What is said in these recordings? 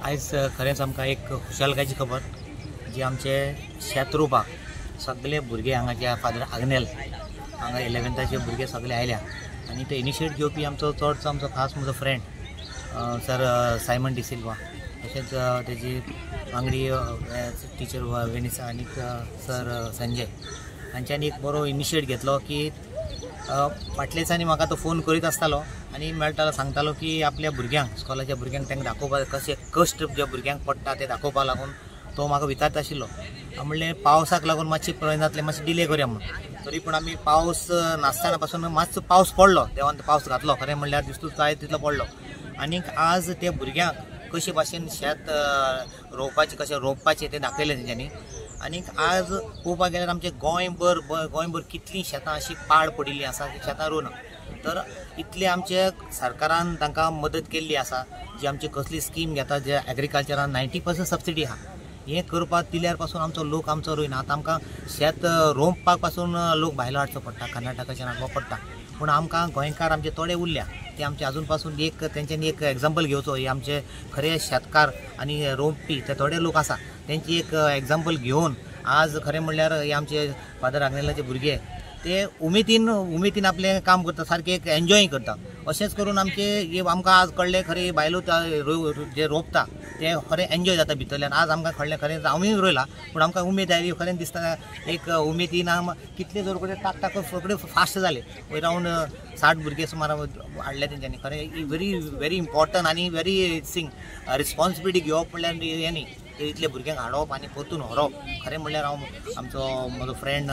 आज खरेंच आमकां एक खुशालकायची खबर जी आमचे शेत रोवपाक सगळे भुरगे हांगाच्या फादर आग्नेल हांगा 11th भुरगे सगळे आयल्या आनी ते इनिशिएट घेवपी आमचो चडसो आमचो खास म्हजो फ्रेंड सर सायमन डिसिल्वा तशेंच तेजी वांगडी टिचर वेनिसा आनी सर संजय हांच्यांनी एक बरो इनिशिएट घेतलो की फाटल्या दिसांनी म्हाका तो फोन करीत आसतालो आनी मेळटालो सांगतालो की आपल्या भुरग्यांक स्कॉलाच्या भुरग्यांक तांकां दाखोवपाक कशें कश्ट जे भुरग्यांक पडटा ते दाखोवपाक लागून तो म्हाका विचारता आशिल्लो। म्हणलें पावसाक लागून मातशी प्रयत्नांतले मातशें डिले करया म्हणून तरी पूण आमी पावस नासतना पासून मातसो पावस पडलो देवान पावस घातलो खरें म्हणल्यार दिसतो जाय तितलो पडलो आनीक आज ते भुरग्यांक कशे भाशेन शेत रोवपाचें कशें रोवपाचें तें दाखयलें तेंच्यांनी। आनीक आज पळोवपाक गेल्यार आमचें गोंयभर कितलीं शेतां अशीं पाड पडिल्लीं आसा शेतां रोवना तर इतले आमचे सरकारान तांकां मदत केल्ली आसा जी आमची कसली स्कीम घेता जे एग्रीकल्चरान 90% सबसिडी आहा हें करपाक दिल्यार पासून आमचो लोक आमचो रोयना। आतां आमकां शेत रोवपाक पासून लोक भायलो हाडचो पडटा कर्नाटकाच्यान हाडचो पडटा पूण आमकां गोंयकार आमचे थोडे उरल्या ते आमचे आजून पासून एक तेंच्यांनी एक एग्जाम्पल घेवचो हे आमचे खरे शेतकार आनी रोवपी ते थोडे लोक आसा तेंची एक एग्जाम्पल घेवन आज खरें म्हणल्यार हे आमचे फादर आग्नेलाचे भुरगे ते उमेदीन आपलें काम करता सारकें एक एन्जॉय करता अशेंच करून आमचे आमकां आज कळ्ळें खरें बायलो जे रोंपता ते खरें एन्जॉय जाता भितरल्यान। आज आमकां कळ्ळें खरें हांवूय रोयला पूण आमकां उमेद आयली खरें दिसता एक उमेदीन कितले जर कडेन टाक सगळे फास्ट जाले अरावंड 60 भुरगे सुमार हाडले तेंच्यांनी खरें व्हेरी इम्पॉर्टंट आनी व्हेरी रिस्पॉन्सिबिलिटी घेवप म्हणल्यार हें न्ही इतले भुरग्यांक हाडप आनी परतून व्हरप खरें म्हणल्यार हांव म्हजो फ्रेंड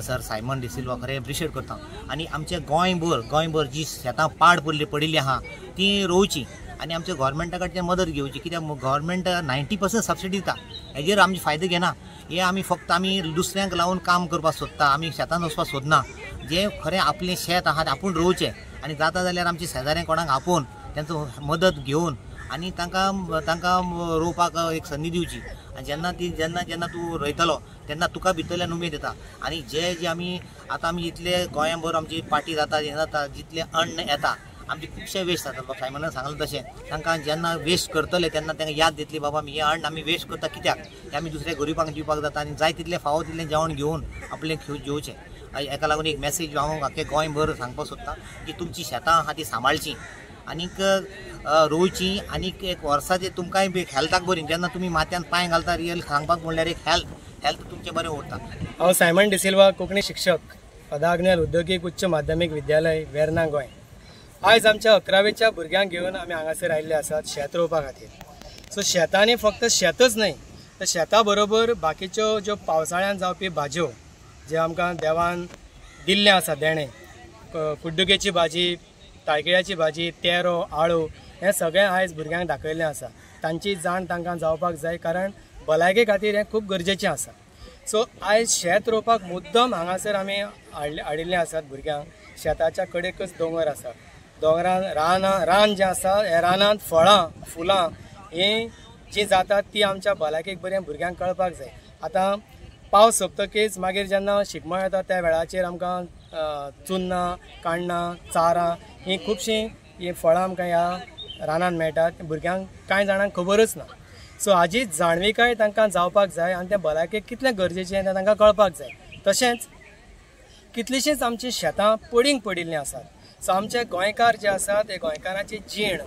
सर सायमन डिसिल्वा खरें एप्रिशिएट करता। आनी आमचे गोंयभर जी शेतां पाड पडिल्ली आहा ती रोवची आनी आमच्या गोवोरमेंटा कडच्यान मदत घेवची कित्याक गोवोरमेंट 90% सबसिडी दिता हेजेर आमी फायदो घेना हे आमी फक्त आमी दुसऱ्यांक लावन काम करपाक सोदता आमी शेतान वचपाक सोदना जे खरें आपलें शेत आहा आपूण रोवचें आनी जाता जाल्यार आमच्या शेजाऱ्यां कोणाक आपोवन तांचो मदत घेवन आनी तांकां रोवपाक एक संदी दिवची आनी जेन्ना तूं रोयतलो तेन्ना तुका भितरल्यान उमेद येता आनी जे आमी आतां आमी इतले गोंयाभर आमची पार्टी जाता हें जाता जितले अन्न येता आमचे खुबशे वेस्ट जाता सायमनान सांगलें तशें तांकां जेन्ना वेस्ट करतले तेन्ना तांकां याद येतली बाबा आमी हें अन्न आमी वेस्ट करता कित्याक तें आमी दुसऱ्या गरीबांक दिवपाक जाता आनी जाय तितलें फावो तितलें जेवण घेवन आपलें जेवचें। हेका लागून एक मॅसेज हांव आख्खें गोंयभर सांगपाक सोदतां की तुमची शेतां आहा ती सांबाळची आनीक रोवची आनीक एक वर्साचें तुमकांय बी हेल्थाक बरी जेन्ना तुमी माथ्यान पांय घालता रियल सांगपाक म्हणल्यार एक हेल्थ तुमचें बरें उरता। हांव सायमन डिसिल्वा कोंकणी शिक्षक फादर आग्नेल उद्योगीक उच्च माध्यमीक विद्यालय वेर्ना गोंय। आयज आमच्या 11वेच्या भुरग्यांक घेवन आमी हांगासर आयिल्ले आसात शेत रोवपा खातीर। सो शेतांनी फक्त शेतच न्हय तर शेता बरोबर बाकीच्यो ज्यो पावसाळ्यान जावपी भाज्यो जे आमकां देवान दिल्लें आसा देणें कुड्डुकेची भाजी ताळकिळ्याची भाजी तेरो आळू हें सगळें आयज भुरग्यांक दाखयल्लें आसा तांची जाण तांकां जावपाक जाय कारण भलायके खातीर हें खूब गरजेचें आसा। सो आयज शेत रोवपाक मुद्दम हांगासर आमी हाडिल्ले आसात भुरग्यांक। शेताच्या कडेकच दोंगर आसा दोंगरान रान जें आसा हे रानांत फुलां हीं जीं जातात ती आमच्या भलायकेक बरें भुरग्यांक कळपाक जाय। आतां पावस सोंपतकीच मागीर जेन्ना शिगमो येता त्या वेळाचेर आमकां चुन्नां काण्णां चारां हीं खुबशीं फळां आमकां ह्या रानांत मेळटात भुरग्यांक कांय जाणांक खबरच ना। सो हाजी जाणविकाय तांकां जावपाक जाय आनी तें भलायकेक कितलें गरजेचें तें तांकां कळपाक जाय। तशेंच कितलींशींच आमचीं शेतां पडींग पडिल्लीं आसात। सो आमचे गोंयकार जे आसात ते गोंयकारांची जीण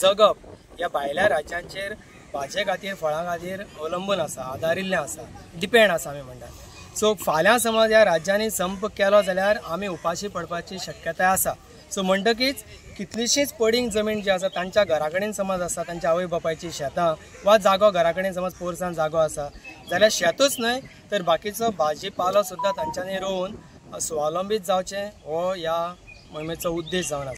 जगप ह्या भायल्या राज्यांचेर भाजे खातीर फळां खातीर अवलंबून आसा आदारिल्लें आसा डिपेंड आसा आमी म्हणटात। सो फाल्यां समज ह्या राज्यांनी संप केलो जाल्यार आमी उपाशी पडपाची शक्यताय आसा। सो म्हणटकीच कितलीशींच पडींग जमीन जी आसा तांच्या घरा कडेन समज आसा तांच्या आवय बापायची शेतां वा जागो घरा कडेन समज पोरसांत जागो आसा जाल्यार शेतूच न्हय तर बाकीचो भाजी पालो सुद्दां तांच्यांनी रोवन स्वावलंबीत जावचें हो ह्या मोहिमेचो उद्देश जावन आसा।